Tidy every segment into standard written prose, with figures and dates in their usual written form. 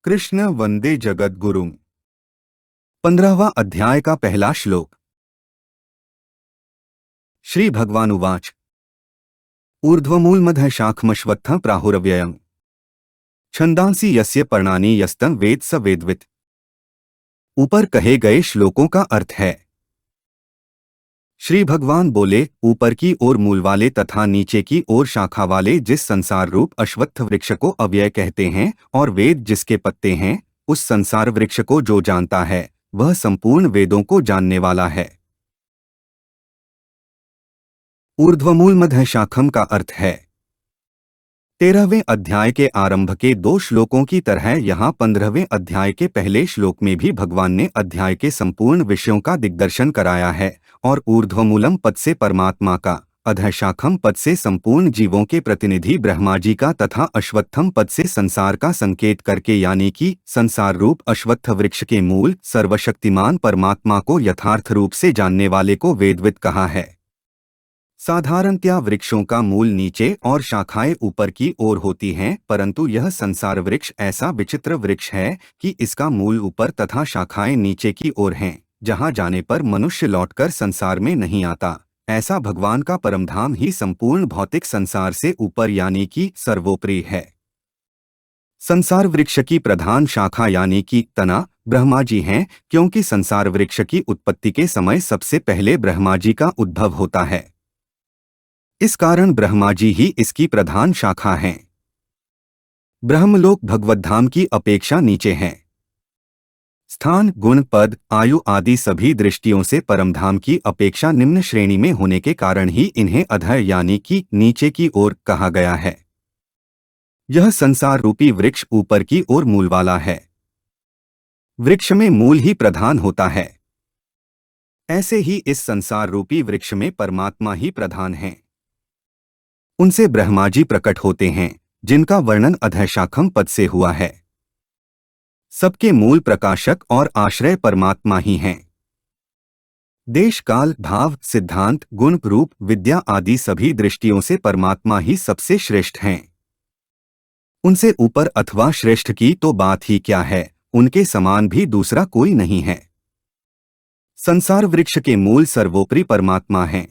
कृष्ण वंदे जगद्गुरुम्। 15वां अध्याय का पहला श्लोक। श्री भगवान उवाच। ऊर्ध्वमूलमधः शाखमश्वत्थः प्राहुरव्ययम्। छंदांसि यस्य पर्णानि यस्तं वेद स वेदवित्। ऊपर कहे गए श्लोकों का अर्थ है। श्री भगवान बोले, ऊपर की ओर मूल वाले तथा नीचे की ओर शाखा वाले जिस संसार रूप अश्वत्थ वृक्ष को अव्यय कहते हैं और वेद जिसके पत्ते हैं, उस संसार वृक्ष को जो जानता है वह संपूर्ण वेदों को जानने वाला है। ऊर्ध्वमूल मध्य शाखम का अर्थ है। 13वें अध्याय के आरंभ के 2 श्लोकों की तरह यहाँ 15वें अध्याय के पहले श्लोक में भी भगवान ने अध्याय के संपूर्ण विषयों का दिग्दर्शन कराया है और ऊर्ध्वमूलम पद से परमात्मा का, अधःशाखम पद से संपूर्ण जीवों के प्रतिनिधि ब्रह्मा जी का तथा अश्वत्थम पद से संसार का संकेत करके यानी कि संसार रूप अश्वत्थ वृक्ष के मूल सर्वशक्तिमान परमात्मा को यथार्थ रूप से जानने वाले को वेदविद कहा है। साधारणतया वृक्षों का मूल नीचे और शाखाएं ऊपर की ओर होती हैं, परंतु यह संसार वृक्ष ऐसा विचित्र वृक्ष है कि इसका मूल ऊपर तथा शाखाएं नीचे की ओर हैं, जहां जाने पर मनुष्य लौटकर संसार में नहीं आता। ऐसा भगवान का परमधाम ही संपूर्ण भौतिक संसार से ऊपर यानी कि सर्वोपरि है। संसार वृक्ष की प्रधान शाखा यानी कि तना ब्रह्मा जी हैं, क्योंकि संसार वृक्ष की उत्पत्ति के समय सबसे पहले ब्रह्मा जी का उद्भव होता है। इस कारण ब्रह्मा जी ही इसकी प्रधान शाखा हैं। ब्रह्मलोक भगवद्धाम की अपेक्षा नीचे हैं। स्थान, गुण, पद, आयु आदि सभी दृष्टियों से परमधाम की अपेक्षा निम्न श्रेणी में होने के कारण ही इन्हें अधः यानी कि नीचे की ओर कहा गया है। यह संसार रूपी वृक्ष ऊपर की ओर मूल वाला है। वृक्ष में मूल ही प्रधान होता है। ऐसे ही इस संसार रूपी वृक्ष में परमात्मा ही प्रधान हैं। उनसे ब्रह्मा जी प्रकट होते हैं, जिनका वर्णन अधःशाखम पद से हुआ है। सबके मूल प्रकाशक और आश्रय परमात्मा ही हैं। देश, काल, भाव, सिद्धांत, गुण, रूप, विद्या आदि सभी दृष्टियों से परमात्मा ही सबसे श्रेष्ठ हैं। उनसे ऊपर अथवा श्रेष्ठ की तो बात ही क्या है, उनके समान भी दूसरा कोई नहीं है। संसार वृक्ष के मूल सर्वोपरि परमात्मा हैं।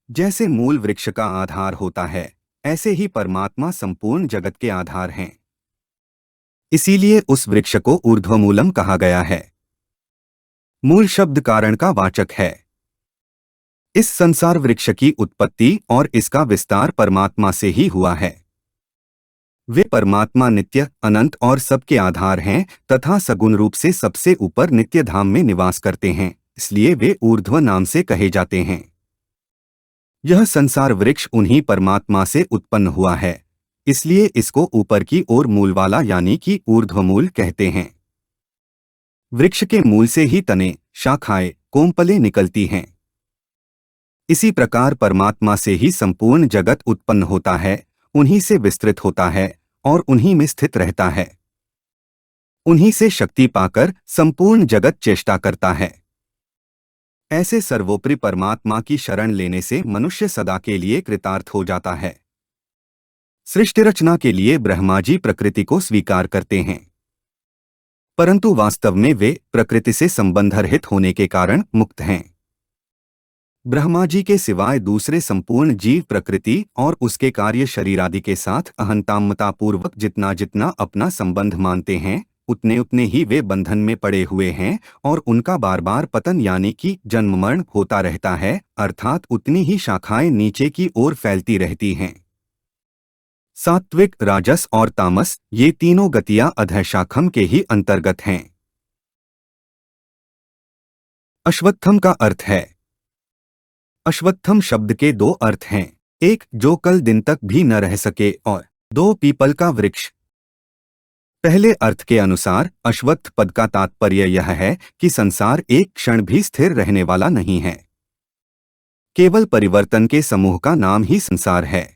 जैसे मूल वृक्ष का आधार होता है, ऐसे ही परमात्मा संपूर्ण जगत के आधार हैं। इसीलिए उस वृक्ष को ऊर्ध्वमूलम कहा गया है। मूल शब्द कारण का वाचक है। इस संसार वृक्ष की उत्पत्ति और इसका विस्तार परमात्मा से ही हुआ है। वे परमात्मा नित्य, अनंत और सबके आधार हैं तथा सगुण रूप से सबसे ऊपर नित्य धाम में निवास करते हैं, इसलिए वे ऊर्ध्व नाम से कहे जाते हैं। यह संसार वृक्ष उन्हीं परमात्मा से उत्पन्न हुआ है, इसलिए इसको ऊपर की ओर मूल वाला यानी कि ऊर्ध्वमूल कहते हैं। वृक्ष के मूल से ही तने, शाखाएं, कोंपलें निकलती हैं। इसी प्रकार परमात्मा से ही संपूर्ण जगत उत्पन्न होता है, उन्हीं से विस्तृत होता है और उन्हीं में स्थित रहता है। उन्हीं से शक्ति पाकर संपूर्ण जगत चेष्टा करता है। ऐसे सर्वोपरि परमात्मा की शरण लेने से मनुष्य सदा के लिए कृतार्थ हो जाता है। सृष्टि रचना के लिए ब्रह्मा जी प्रकृति को स्वीकार करते हैं, परंतु वास्तव में वे प्रकृति से संबंध रहित होने के कारण मुक्त हैं। ब्रह्मा जी के सिवाय दूसरे संपूर्ण जीव प्रकृति और उसके कार्य शरीर आदि के साथ अहंतामता पूर्वक जितना जितना अपना संबंध मानते हैं, उतने उतने ही वे बंधन में पड़े हुए हैं और उनका बार बार पतन यानी कि जन्म मरण होता रहता है, अर्थात उतनी ही शाखाएं नीचे की ओर फैलती रहती हैं। सात्विक, राजस और तामस ये तीनों गतियां अधःशाखम के ही अंतर्गत हैं। अश्वत्थम का अर्थ है। अश्वत्थम शब्द के 2 अर्थ हैं। 1, जो कल दिन तक भी न रह सके, और 2, पीपल का वृक्ष। पहले अर्थ के अनुसार अश्वत्थ पद का तात्पर्य यह है कि संसार एक क्षण भी स्थिर रहने वाला नहीं है। केवल परिवर्तन के समूह का नाम ही संसार है।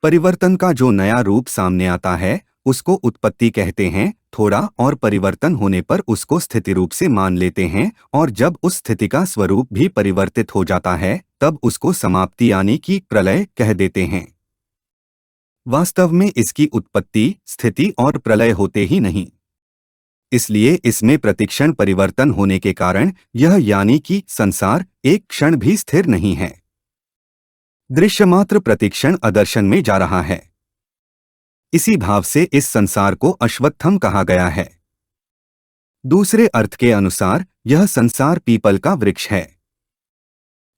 परिवर्तन का जो नया रूप सामने आता है उसको उत्पत्ति कहते हैं। थोड़ा और परिवर्तन होने पर उसको स्थिति रूप से मान लेते हैं और जब उस स्थिति का स्वरूप भी परिवर्तित हो जाता है तब उसको समाप्ति यानी कि प्रलय कह देते हैं। वास्तव में इसकी उत्पत्ति, स्थिति और प्रलय होते ही नहीं। इसलिए इसमें प्रतिक्षण परिवर्तन होने के कारण यह यानी कि संसार एक क्षण भी स्थिर नहीं है। दृश्यमात्र प्रतिक्षण अदर्शन में जा रहा है। इसी भाव से इस संसार को अश्वत्थम कहा गया है। दूसरे अर्थ के अनुसार यह संसार पीपल का वृक्ष है।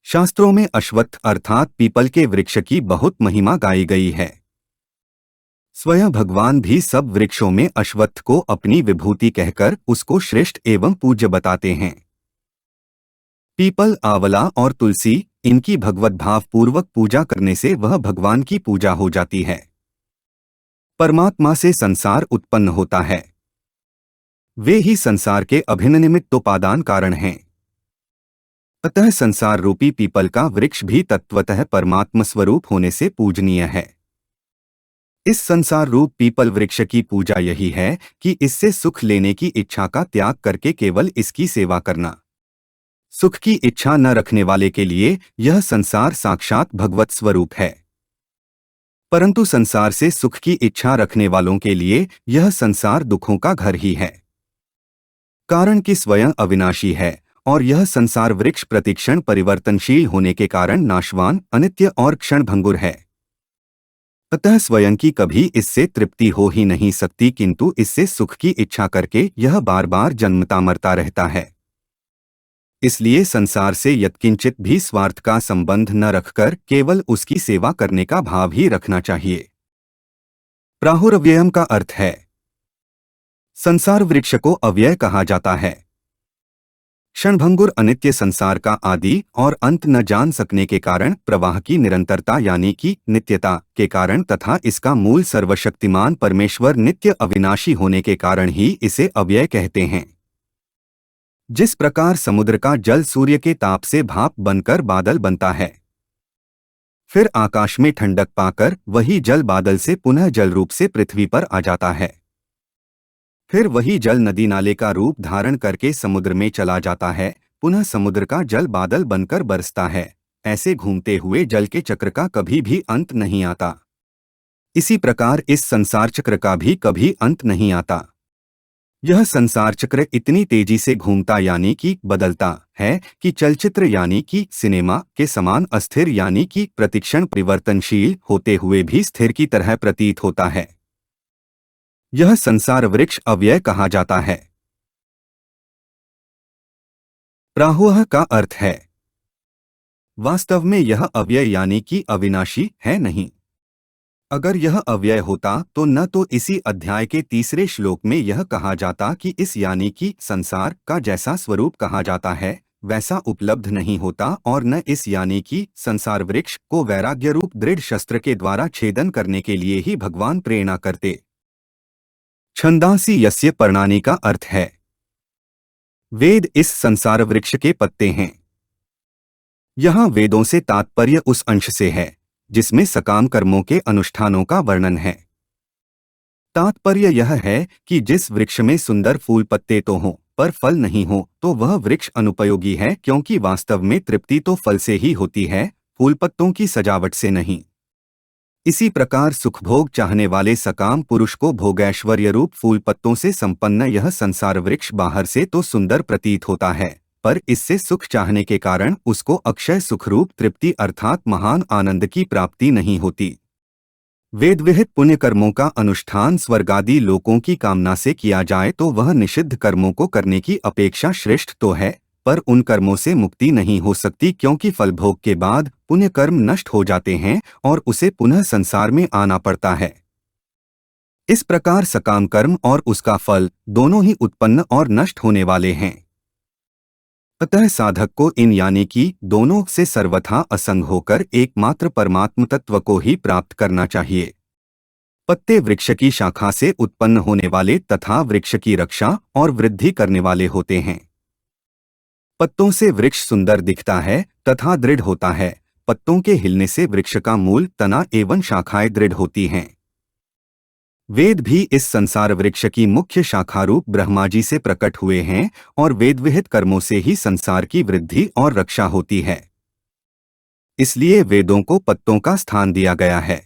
शास्त्रों में अश्वत्थ अर्थात पीपल के वृक्ष की बहुत महिमा गाई गई है। स्वयं भगवान भी सब वृक्षों में अश्वत्थ को अपनी विभूति कहकर उसको श्रेष्ठ एवं पूज्य बताते हैं। पीपल, आंवला और तुलसी, इनकी भगवत भाव पूर्वक पूजा करने से वह भगवान की पूजा हो जाती है। परमात्मा से संसार उत्पन्न होता है। वे ही संसार के अभिन्न निमित्तोपादान कारण हैं। अतः संसार रूपी पीपल का वृक्ष भी तत्वतः परमात्म स्वरूप होने से पूजनीय है। इस संसार रूप पीपल वृक्ष की पूजा यही है कि इससे सुख लेने की इच्छा का त्याग करके केवल इसकी सेवा करना। सुख की इच्छा न रखने वाले के लिए यह संसार साक्षात भगवत स्वरूप है, परंतु संसार से सुख की इच्छा रखने वालों के लिए यह संसार दुखों का घर ही है। कारण कि स्वयं अविनाशी है और यह संसार वृक्ष प्रतिक्षण परिवर्तनशील होने के कारण नाशवान, अनित्य और क्षणभंगुर है। अतः स्वयं की कभी इससे तृप्ति हो ही नहीं सकती, किंतु इससे सुख की इच्छा करके यह बार बार जन्मता मरता रहता है। इसलिए संसार से यत्किंचित भी स्वार्थ का संबंध न रखकर केवल उसकी सेवा करने का भाव ही रखना चाहिए। प्राहुरव्ययम का अर्थ है संसार वृक्ष को अव्यय कहा जाता है। क्षणभंगुर अनित्य संसार का आदि और अंत न जान सकने के कारण, प्रवाह की निरंतरता यानी कि नित्यता के कारण तथा इसका मूल सर्वशक्तिमान परमेश्वर नित्य अविनाशी होने के कारण ही इसे अव्यय कहते हैं। जिस प्रकार समुद्र का जल सूर्य के ताप से भाप बनकर बादल बनता है, फिर आकाश में ठंडक पाकर वही जल बादल से पुनः जल रूप से पृथ्वी पर आ जाता है, फिर वही जल नदी नाले का रूप धारण करके समुद्र में चला जाता है, पुनः समुद्र का जल बादल बनकर बरसता है। ऐसे घूमते हुए जल के चक्र का कभी भी अंत नहीं आता। इसी प्रकार इस संसार चक्र का भी कभी अंत नहीं आता। यह संसार चक्र इतनी तेजी से घूमता यानी कि बदलता है कि चलचित्र यानी कि सिनेमा के समान अस्थिर यानी कि प्रतिक्षण परिवर्तनशील होते हुए भी स्थिर की तरह प्रतीत होता है। यह संसार वृक्ष अव्यय कहा जाता है। प्राहुः का अर्थ है वास्तव में यह अव्यय यानी कि अविनाशी है नहीं। अगर यह अव्यय होता तो न तो इसी अध्याय के तीसरे श्लोक में यह कहा जाता कि इस यानी कि संसार का जैसा स्वरूप कहा जाता है वैसा उपलब्ध नहीं होता, और न इस यानी कि संसार वृक्ष को वैराग्य रूप दृढ़ शस्त्र के द्वारा छेदन करने के लिए ही भगवान प्रेरणा करते। छंदांसी यस्य पर्णानि का अर्थ है वेद इस संसार वृक्ष के पत्ते हैं। यहाँ वेदों से तात्पर्य उस अंश से है जिसमें सकाम कर्मों के अनुष्ठानों का वर्णन है। तात्पर्य यह है कि जिस वृक्ष में सुंदर फूल पत्ते तो हों पर फल नहीं हो तो वह वृक्ष अनुपयोगी है, क्योंकि वास्तव में तृप्ति तो फल से ही होती है, फूल पत्तों की सजावट से नहीं। इसी प्रकार सुखभोग चाहने वाले सकाम पुरुष को भोगैश्वर्य रूप फूल पत्तों से संपन्न यह संसार वृक्ष बाहर से तो सुंदर प्रतीत होता है, पर इससे सुख चाहने के कारण उसको अक्षय सुखरूप तृप्ति अर्थात महान आनंद की प्राप्ति नहीं होती। वेदविहित पुण्य कर्मों का अनुष्ठान स्वर्गादि लोकों की कामना से किया जाए तो वह निषिद्ध कर्मों को करने की अपेक्षा श्रेष्ठ तो है, पर उन कर्मों से मुक्ति नहीं हो सकती, क्योंकि फलभोग के बाद पुण्य कर्म नष्ट हो जाते हैं और उसे पुनः संसार में आना पड़ता है। इस प्रकार सकाम कर्म और उसका फल दोनों ही उत्पन्न और नष्ट होने वाले हैं। अतः साधक को इन यानी कि दोनों से सर्वथा असंग होकर एकमात्र परमात्म तत्व को ही प्राप्त करना चाहिए। पत्ते वृक्ष की शाखा से उत्पन्न होने वाले तथा वृक्ष की रक्षा और वृद्धि करने वाले होते हैं। पत्तों से वृक्ष सुंदर दिखता है तथा दृढ़ होता है। पत्तों के हिलने से वृक्ष का मूल, तना एवं शाखाएं दृढ़ होती हैं। वेद भी इस संसार वृक्ष की मुख्य शाखा रूप ब्रह्मा जी से प्रकट हुए हैं, और वेदविहित कर्मों से ही संसार की वृद्धि और रक्षा होती है। इसलिए वेदों को पत्तों का स्थान दिया गया है।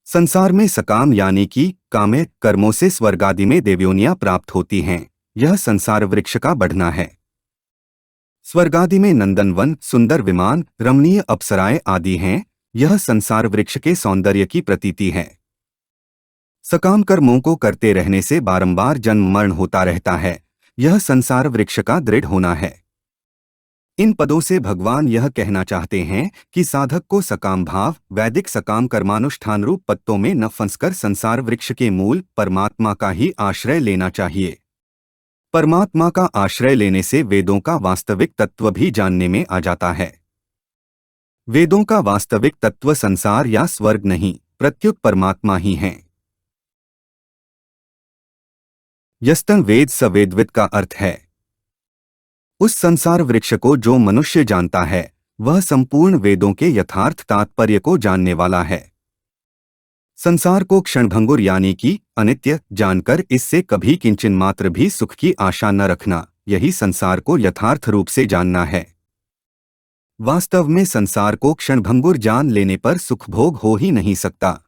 संसार में सकाम यानी कि काम्य कर्मों से स्वर्ग आदि में देवयोनियां प्राप्त होती हैं। यह संसार वृक्ष का बढ़ना है। स्वर्ग आदि में नंदनवन, सुंदर विमान, रमणीय अप्सराएं आदि हैं। यह संसार वृक्ष के सौंदर्य की प्रतीति है। सकाम कर्मों को करते रहने से बारंबार जन्म मरण होता रहता है। यह संसार वृक्ष का दृढ़ होना है। इन पदों से भगवान यह कहना चाहते हैं कि साधक को सकाम भाव, वैदिक सकाम कर्मानुष्ठान रूप पत्तों में न फंसकर संसार वृक्ष के मूल परमात्मा का ही आश्रय लेना चाहिए। परमात्मा का आश्रय लेने से वेदों का वास्तविक तत्व भी जानने में आ जाता है। वेदों का वास्तविक तत्व संसार या स्वर्ग नहीं, प्रत्युत परमात्मा ही है। यस्तं वेद स वेदविद का अर्थ है उस संसार वृक्ष को जो मनुष्य जानता है, वह संपूर्ण वेदों के यथार्थ तात्पर्य को जानने वाला है। संसार को क्षणभंगुर यानी कि अनित्य जानकर इससे कभी किंचन मात्र भी सुख की आशा न रखना, यही संसार को यथार्थ रूप से जानना है। वास्तव में संसार को क्षणभंगुर जान लेने पर सुखभोग हो ही नहीं सकता।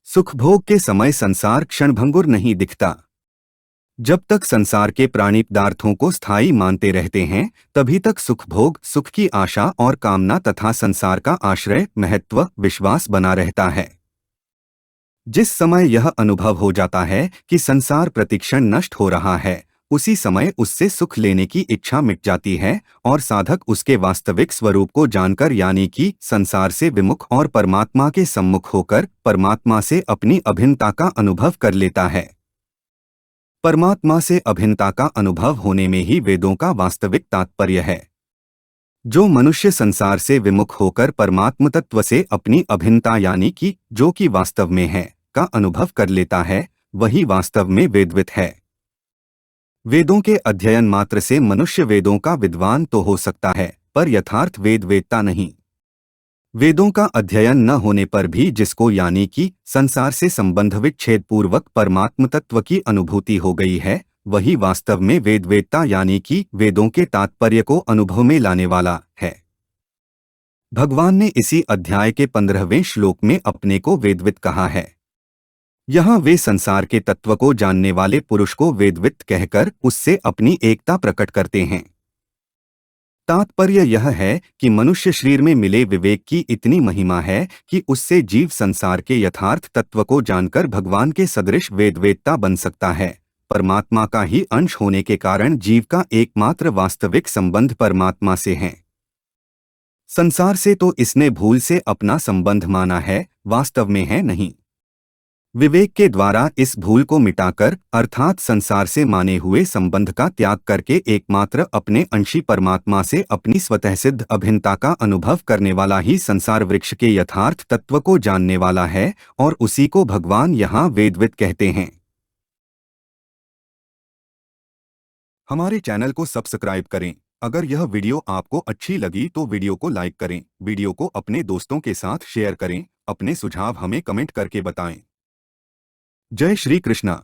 सुखभोग के समय संसार क्षणभंगुर नहीं दिखता। जब तक संसार के प्राणी पदार्थों को स्थायी मानते रहते हैं, तभी तक सुखभोग, सुख की आशा और कामना तथा संसार का आश्रय, महत्व, विश्वास बना रहता है। जिस समय यह अनुभव हो जाता है कि संसार प्रतिक्षण नष्ट हो रहा है, उसी समय उससे सुख लेने की इच्छा मिट जाती है और साधक उसके वास्तविक स्वरूप को जानकर यानी कि संसार से विमुख और परमात्मा के सम्मुख होकर परमात्मा से अपनी अभिन्नता का अनुभव कर लेता है। परमात्मा से अभिन्नता का अनुभव होने में ही वेदों का वास्तविक तात्पर्य है। जो मनुष्य संसार से विमुख होकर परमात्म तत्व से अपनी अभिन्नता यानी कि जो कि वास्तव में है का अनुभव कर लेता है, वही वास्तव में वेदविद है। वेदों के अध्ययन मात्र से मनुष्य वेदों का विद्वान तो हो सकता है, पर यथार्थ वेद वेदता नहीं। वेदों का अध्ययन न होने पर भी जिसको यानी कि संसार से संबंध विच्छेद पूर्वक परमात्म तत्व की अनुभूति हो गई है, वही वास्तव में वेदवेत्ता यानी कि वेदों के तात्पर्य को अनुभव में लाने वाला है। भगवान ने इसी अध्याय के 15वें श्लोक में अपने को वेदविद कहा है। यहाँ वे संसार के तत्व को जानने वाले पुरुष को वेदविद कहकर उससे अपनी एकता प्रकट करते हैं। तात्पर्य यह है कि मनुष्य शरीर में मिले विवेक की इतनी महिमा है कि उससे जीव संसार के यथार्थ तत्व को जानकर भगवान के सदृश वेदवेत्ता बन सकता है। परमात्मा का ही अंश होने के कारण जीव का एकमात्र वास्तविक संबंध परमात्मा से है। संसार से तो इसने भूल से अपना संबंध माना है, वास्तव में है नहीं। विवेक के द्वारा इस भूल को मिटाकर अर्थात संसार से माने हुए संबंध का त्याग करके एकमात्र अपने अंशी परमात्मा से अपनी स्वतः सिद्ध अभिन्नता का अनुभव करने वाला ही संसार वृक्ष के यथार्थ तत्व को जानने वाला है और उसी को भगवान यहाँ वेदविद कहते हैं। हमारे चैनल को सब्सक्राइब करें। अगर यह वीडियो आपको अच्छी लगी तो वीडियो को लाइक करें, वीडियो को अपने दोस्तों के साथ शेयर करें, अपने सुझाव हमें कमेंट करके बताएं। जय श्री कृष्णा।